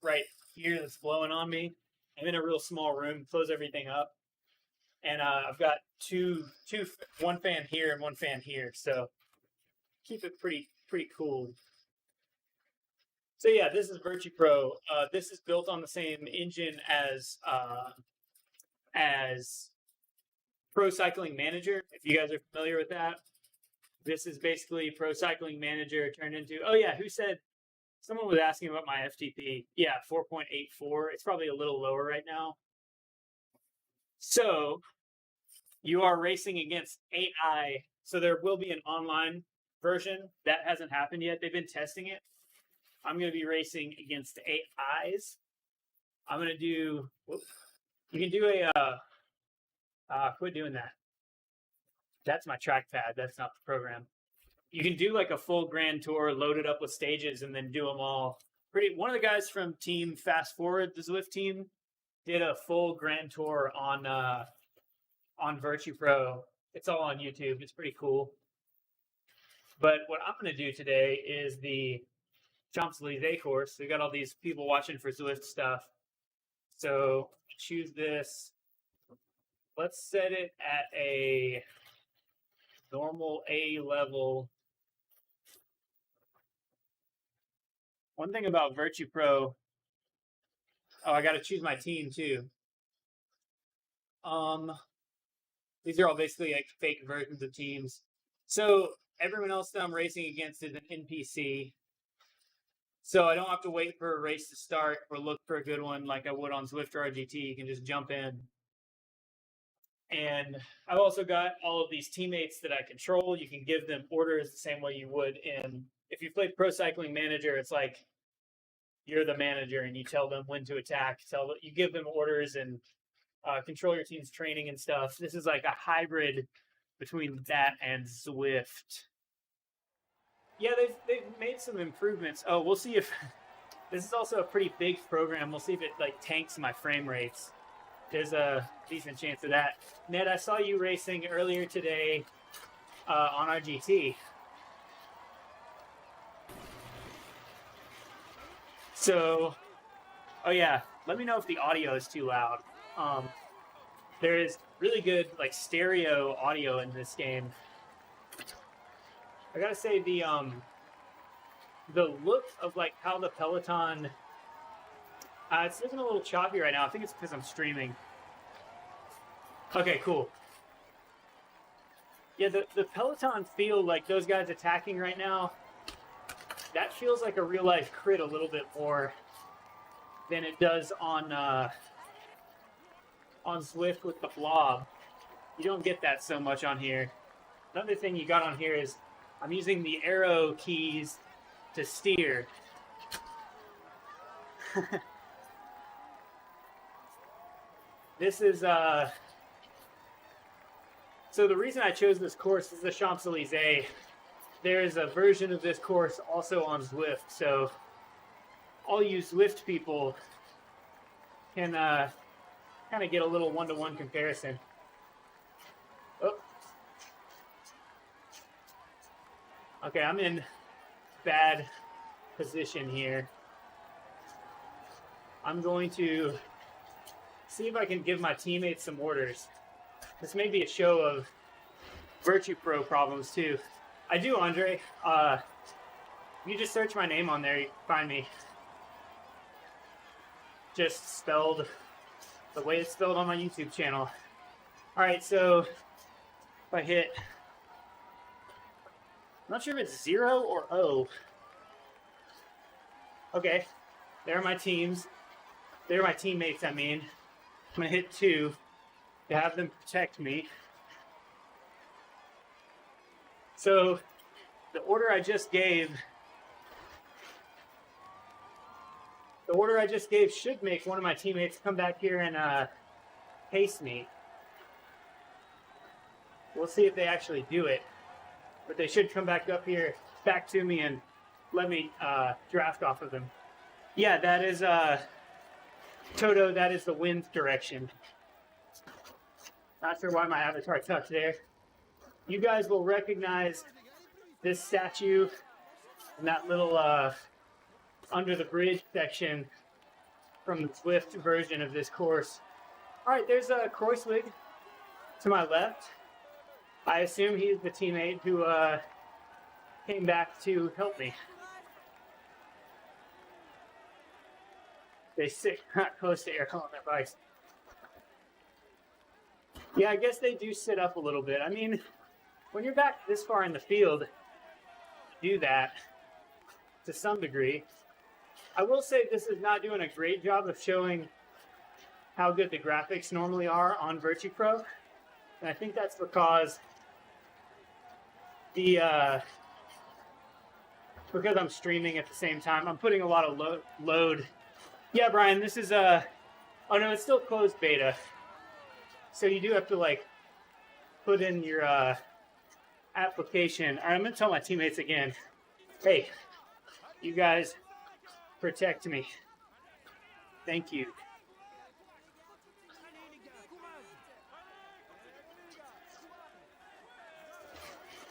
blowing on me. I'm in a real small room, close everything up. And I've got one fan here and one fan here. So keep it pretty cool. So yeah, this is Virtupro. This is built on the same engine as Pro Cycling Manager, if you guys are familiar with that. This is basically Pro Cycling Manager turned into, oh yeah, someone was asking about my FTP. Yeah, 4.84. It's probably a little lower right now. So you are racing against AI. So there will be an online version. That hasn't happened yet. They've been testing it. I'm going to be racing against AIs. I'm going to do, you can do quit doing that. That's my trackpad. That's not the program. You can do like a full grand tour, load it up with stages, and then do them all. One of the guys from Team Fast Forward, the Zwift team, did a full grand tour on Virtupro. It's all on YouTube. It's pretty cool. But what I'm going to do today is the Champs-Élysées course. We got all these people watching for Zwift stuff. So choose this. Let's set it at a normal A level. One thing about Virtupro, I got to choose my team too. These are all basically like fake versions of teams. So everyone else that I'm racing against is an NPC. So I don't have to wait for a race to start or look for a good one like I would on Zwift or RGT. You can just jump in. And I've also got all of these teammates that I control. You can give them orders the same way you would if you played Pro Cycling Manager, it's like you're the manager and you tell them when to attack. You give them orders, and control your team's training and stuff. This is like a hybrid between that and Zwift. Yeah, they've made some improvements. Oh, we'll see if this is also a pretty big program. We'll see if it like tanks my frame rates. There's a decent chance of that. Ned, I saw you racing earlier today on our GT. So, oh yeah, let me know if the audio is too loud. There is really good like stereo audio in this game. I gotta say the look of like how the Peloton, it's looking a little choppy right now. I think it's because I'm streaming. Okay, cool. Yeah, the Peloton feel like those guys attacking right now, that feels like a real life crit a little bit more than it does on Zwift with the blob. You don't get that so much on here. Another thing you got on here is I'm using the arrow keys to steer. This is so the reason I chose this course is the Champs-Élysées. There is a version of this course also on Zwift, so all you Zwift people can kind of get a little one-to-one comparison. Oh. Okay, I'm in bad position here. I'm going to see if I can give my teammates some orders. This may be a show of Virtupro problems too. I do, Andre. You just search my name on there, you can find me. Just spelled the way it's spelled on my YouTube channel. Alright, so if I hit, I'm not sure if it's 0 or O. Okay, there are my teams. There are my teammates, I mean. I'm gonna hit 2 to have them protect me. So the order I just gave should make one of my teammates come back here and pace me. We'll see if they actually do it, but they should come back up here, back to me, and let me draft off of them. Yeah, that is Toto. That is the wind direction. Not sure why my avatar tucked there. You guys will recognize this statue and that little under the bridge section from the Zwift version of this course. All right, there's Kreuzwig to my left. I assume he's the teammate who came back to help me. They sit not close to air on their bikes. Yeah, I guess they do sit up a little bit. I mean, when you're back this far in the field, you do that to some degree. I will say this is not doing a great job of showing how good the graphics normally are on Virtupro. And I think that's because because I'm streaming at the same time, I'm putting a lot of load. Yeah, Brian, this is oh no, it's still closed beta. So you do have to like put in your application. All right, I'm gonna tell my teammates again. Hey, you guys protect me. Thank you.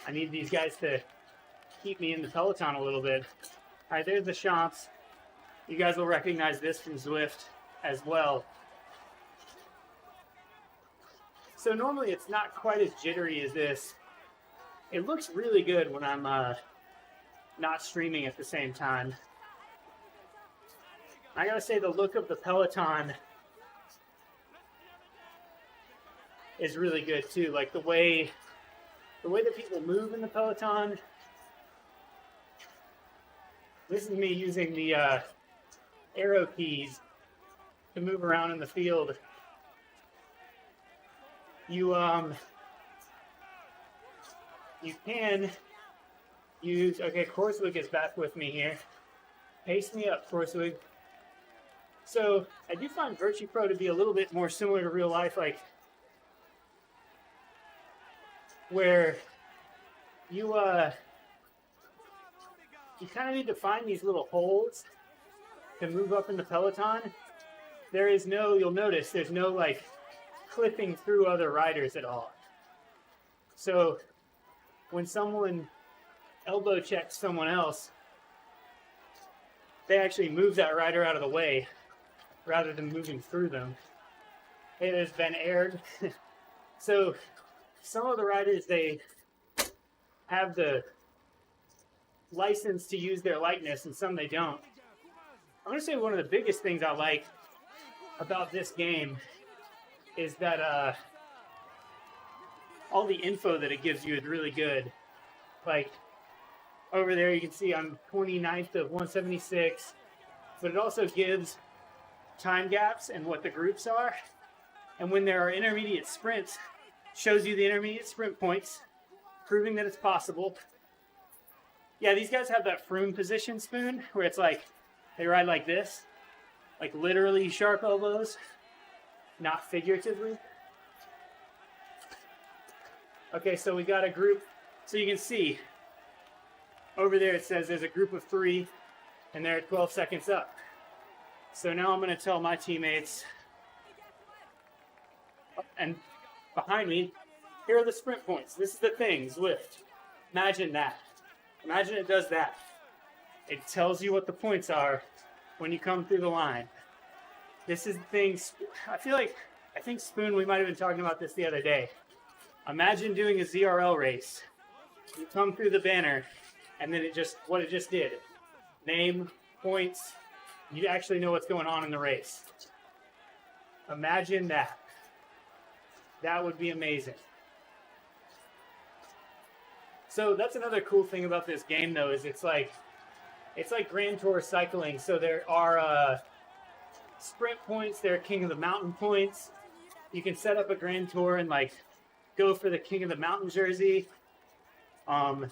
I need these guys to keep me in the Peloton a little bit. All right, there's the Champs. You guys will recognize this from Zwift as well. So normally it's not quite as jittery as this. It looks really good when I'm not streaming at the same time. I gotta say the look of the Peloton is really good too. Like the way that people move in the Peloton. This is me using the arrow keys to move around in the field. You can use, okay, Korswig is back with me here. Pace me up, Korswig. So I do find Virtupro to be a little bit more similar to real life, like where you kind of need to find these little holes to move up in the peloton. There is no, you'll notice, there's no like clipping through other riders at all. So when someone elbow checks someone else, they actually move that rider out of the way rather than moving through them. Hey, there's been aired. So some of the riders, they have the license to use their likeness and some they don't. I'm going to say one of the biggest things I like about this game is that all the info that it gives you is really good. Like over there you can see I'm 29th of 176, but it also gives time gaps and what the groups are. And when there are intermediate sprints, shows you the intermediate sprint points, proving that it's possible. Yeah, these guys have that Froome position spoon where it's like they ride like this, like literally sharp elbows, not figuratively. Okay, so we got a group. So you can see over there it says there's a group of 3 and they're 12 seconds up. So now I'm going to tell my teammates, and behind me, here are the sprint points. This is the thing, Zwift. Imagine that. Imagine it does that. It tells you what the points are when you come through the line. This is the thing. I think Spoon, we might have been talking about this the other day. Imagine doing a ZRL race. You come through the banner, and then what it just did. Name, points, you actually know what's going on in the race. Imagine that. That would be amazing. So that's another cool thing about this game, though, is it's like Grand Tour cycling. So there are sprint points, there are King of the Mountain points. You can set up a Grand Tour and like go for the King of the Mountain jersey. So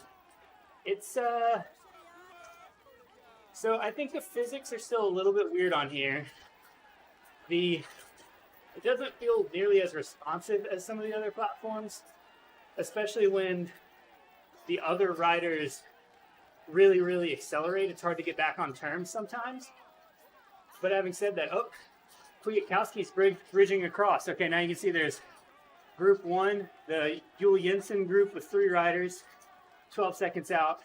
I think the physics are still a little bit weird on here. It doesn't feel nearly as responsive as some of the other platforms, especially when the other riders really, really accelerate. It's hard to get back on terms sometimes. But having said that, Kwiatkowski's bridging across. Okay, now you can see there's Group 1, the Jules Jensen group with 3 riders, 12 seconds out.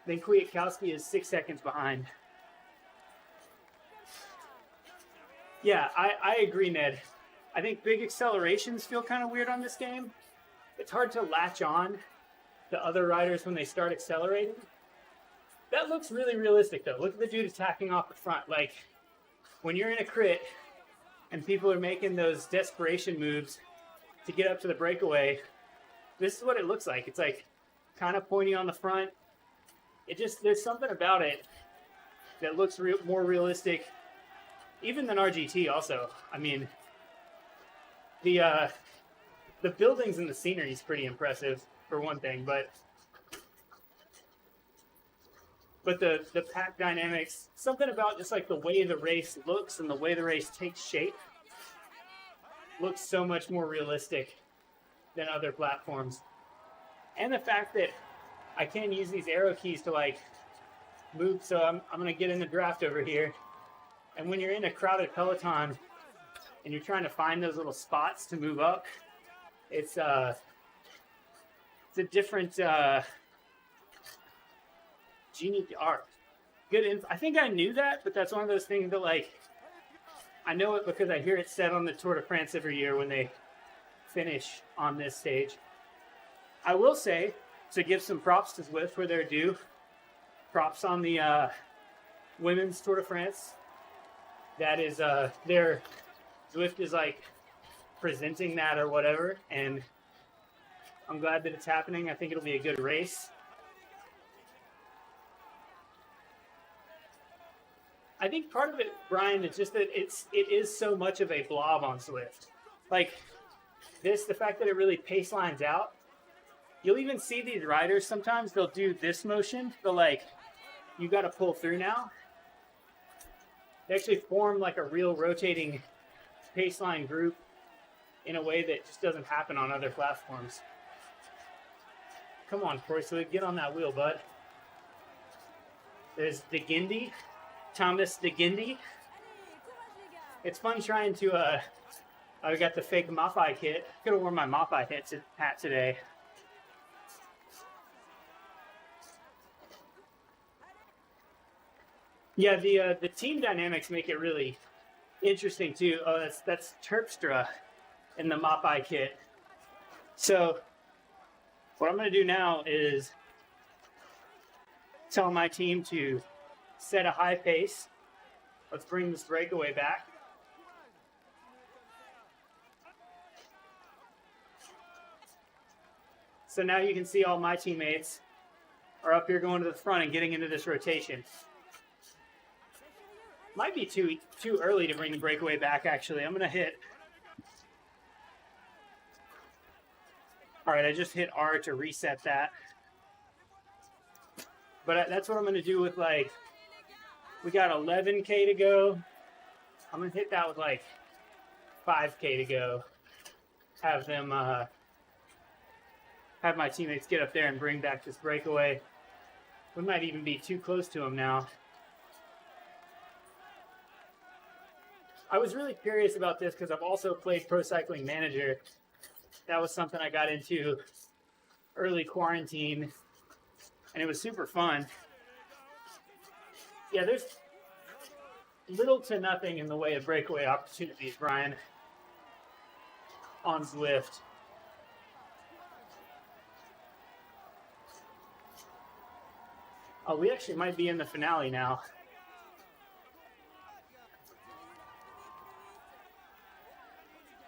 Then Kwiatkowski is 6 seconds behind. Yeah, I agree, Ned. I think big accelerations feel kind of weird on this game. It's hard to latch on to other riders when they start accelerating. That looks really realistic, though. Look at the dude attacking off the front. Like, when you're in a crit and people are making those desperation moves to get up to the breakaway, this is what it looks like. It's like kind of pointy on the front. There's something about it that looks more realistic, even than RGT also. I mean, the buildings and the scenery is pretty impressive, for one thing, but the pack dynamics, something about just like the way the race looks and the way the race takes shape looks so much more realistic than other platforms. And the fact that I can use these arrow keys to like move, so I'm going to get in the draft over here. And when you're in a crowded peloton and you're trying to find those little spots to move up, it's a different genie art. Good. I think I knew that, but that's one of those things that like I know it because I hear it said on the Tour de France every year when they finish on this stage. I will say, to give some props to Zwift where they're due, props on the women's Tour de France. That is their Zwift is like presenting that or whatever, and I'm glad that it's happening. I think it'll be a good race. I think part of it, Brian, is just that it is so much of a blob on Zwift. Like this, the fact that it really pace lines out. You'll even see these riders sometimes, they'll do this motion. They'll like, you got to pull through now. They actually form like a real rotating paceline group in a way that just doesn't happen on other platforms. Come on, Croysley, get on that wheel, bud. There's DeGindy, Thomas DeGindy. It's fun trying to, I got the fake Mopeye kit. Could have worn my Mopeye hat today. Yeah, the team dynamics make it really interesting too. Oh, that's Terpstra in the Mopeye kit. So what I'm going to do now is tell my team to set a high pace. Let's bring this breakaway back. So now you can see all my teammates are up here going to the front and getting into this rotation. Might be too early to bring the breakaway back, actually. I'm going to hit... All right, I just hit R to reset that. But that's what I'm going to do with, like, we got 11K to go. I'm going to hit that with, like, 5K to go. Have them, have my teammates get up there and bring back this breakaway. We might even be too close to them now. I was really curious about this because I've also played Pro Cycling Manager. That was something I got into early quarantine, and it was super fun. Yeah, there's little to nothing in the way of breakaway opportunities, Brian, on Zwift. Oh, we actually might be in the finale now.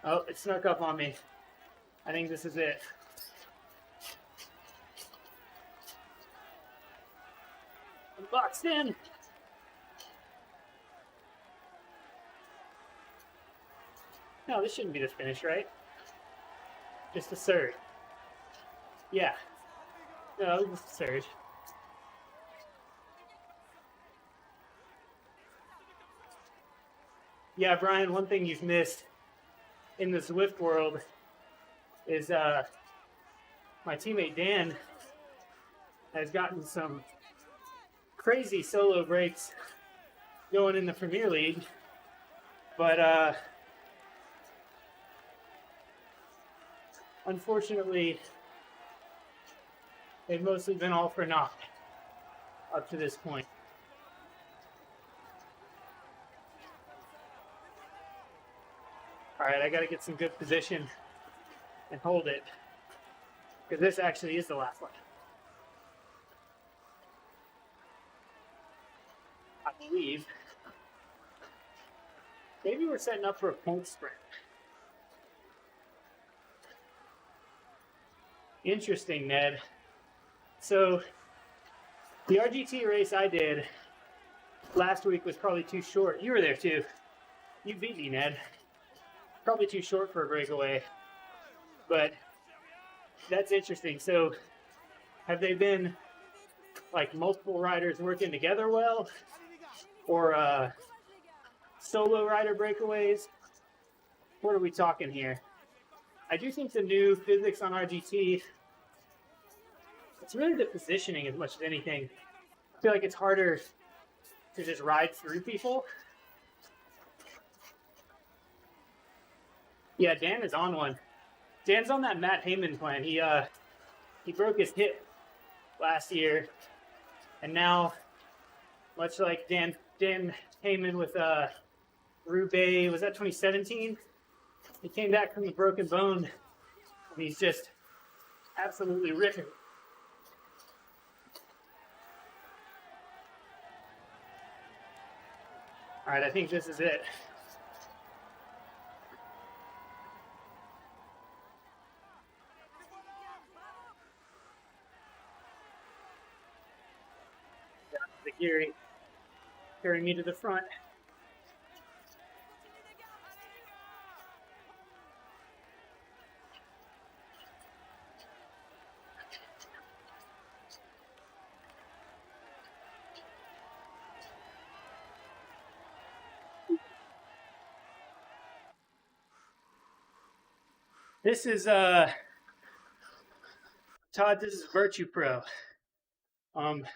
Oh, it snuck up on me. I think this is it. I'm boxed in. No, this shouldn't be the finish, right? Just a surge. Yeah. No, just a surge. Yeah, Brian, one thing you've missed in the Zwift world is my teammate Dan has gotten some crazy solo breaks going in the Premier League, but unfortunately they've mostly been all for naught up to this point. All right, I got to get some good position and hold it, because this actually is the last one. I believe. Maybe we're setting up for a point sprint. Interesting, Ned. So the RGT race I did last week was probably too short. You were there too. You beat me, Ned. Probably too short for a breakaway, but that's interesting. So have they been like multiple riders working together well, or solo rider breakaways? What are we talking here? I do think the new physics on RGT, it's really the positioning as much as anything. I feel like it's harder to just ride through people. Yeah, Dan is on one. Dan's on that Matt Heyman plan. He broke his hip last year, and now, much like Dan Heyman with Roubaix, was that 2017? He came back from the broken bone, and he's just absolutely ripping. All right, I think this is it. Gary, carry me to the front. This is Todd, this is Virtupro. Another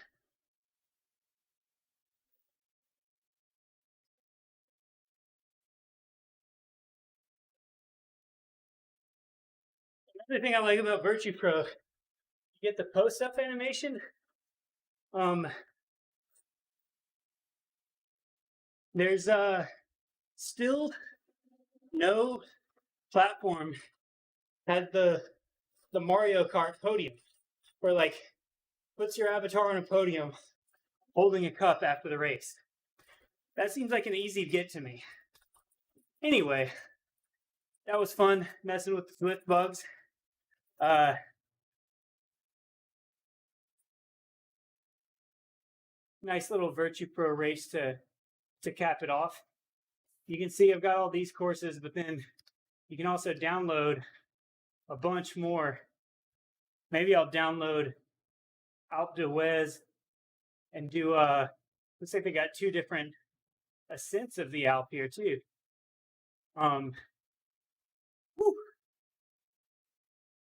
thing I like about Virtupro, you get the post-up animation. There's still no platform has the Mario Kart podium, where like puts your avatar on a podium holding a cup after the race. That seems like an easy get to me. Anyway, that was fun messing with the Zwift bugs. Nice little Virtupro race to cap it off. You can see I've got all these courses, but then you can also download a bunch more. Maybe I'll download Alpe d'Huez and do looks like they got two different ascents of the Alpe here too.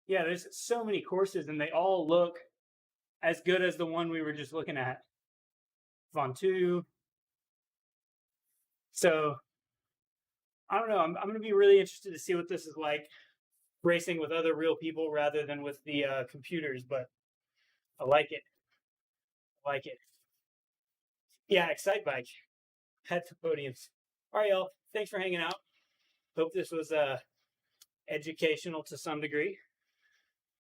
Yeah, there's so many courses and they all look as good as the one we were just looking at. Ventoux. So I don't know. I'm going to be really interested to see what this is like racing with other real people rather than with the computers, but I like it. I like it. Yeah, Excite Bike. Had the podiums. All right, y'all. Thanks for hanging out. Hope this was educational to some degree.